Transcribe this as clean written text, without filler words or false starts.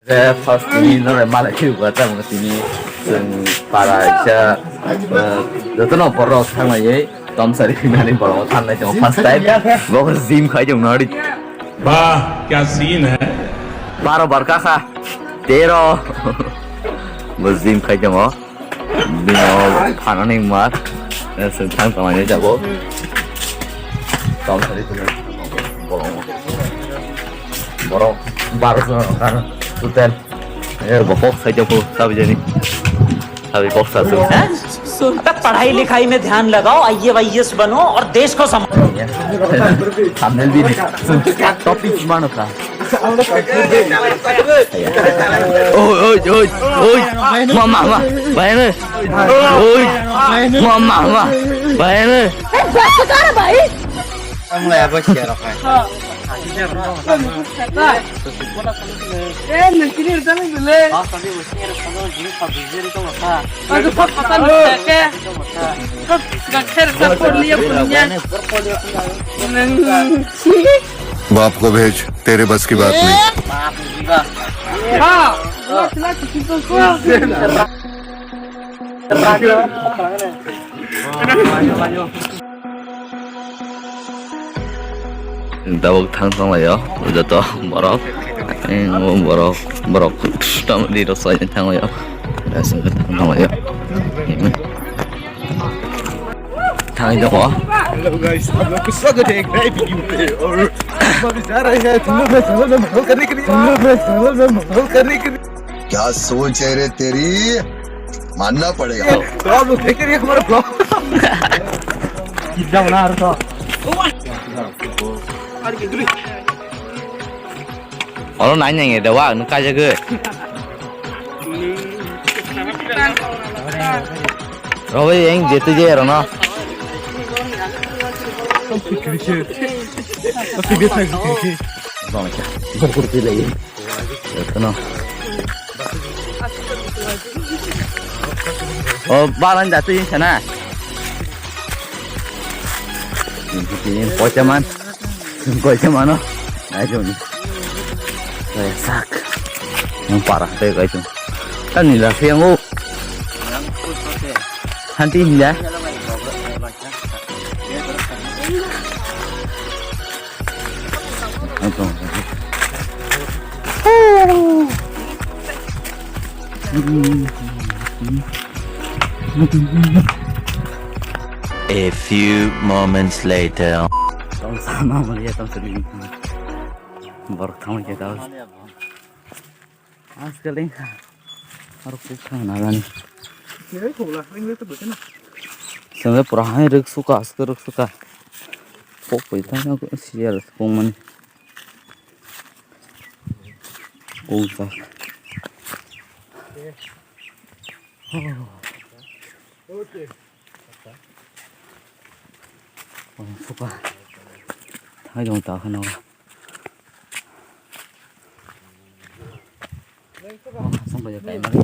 First ini nore malah juga tak mesti ni para aja itu no boros thang này Tom sari finale boros thang này trong first time बहुत gym खाई जो नड़ी वाह क्या scene है 12 बरका खा 13 बस जिम खाई जो बिना खाना नहीं मार ऐसे thang तमाने जाबो Tom sari finale boros 12 kan Hotel. बहुत सही जब सब जनी अभी बहुत सासू पढ़ाई लिखाई में ध्यान लगाओ आईएएस बनो और देश को हमने भी टॉपिक मानो का ओए ओए ओए मामा मामा बहन ओए मामा मामा बहन बस कर भाई Ang lebo siya ro kay. नंकिनी रतन बिले अगर सब पता नहीं है सब गठर का पढ़ लिया पुण्य बाप को भेज तेरे बस की बात नहीं हाँ चला किसी को Dawag thang thang layo, udah to borok, borok borok, tam di rasa thang layo, rasa thang thang layo, thang itu apa? Hello guys, हम लोग स्वागत है एक नए वीडियो पे और हम अभी जा रहे हैं तुम लोग में माहौल करने के लिए माहौल करने के लिए क्या सोच है रे तेरी मानना पड़ेगा तो आप लोग देख रहे हैं हमारा ब्लॉग कितना बना रहा था Orang nanya nggak ada wah, nuka aja gue. Robi yang jatuh je Rono. Bang aja, berkurti lagi. Itu no. Oh, balan jatuh yang sana. Ini pocaman no. Ayo ni. Sak. Yang parah deh guys. Kan ni lah siang oh. Hanti ni lah. Itu. A few moments later. Tong sama melihat tong sering. Baru tahu je tahu. Sekali. Harus bukan nalan. ये खोला English तो बचे ना Sampai perahan rek suka, rek suka. Kok itu na ko siya kuman. Usa. Oh, suka. Thay dòng tàu khăn nào. Xong bây giờ cày mất rồi.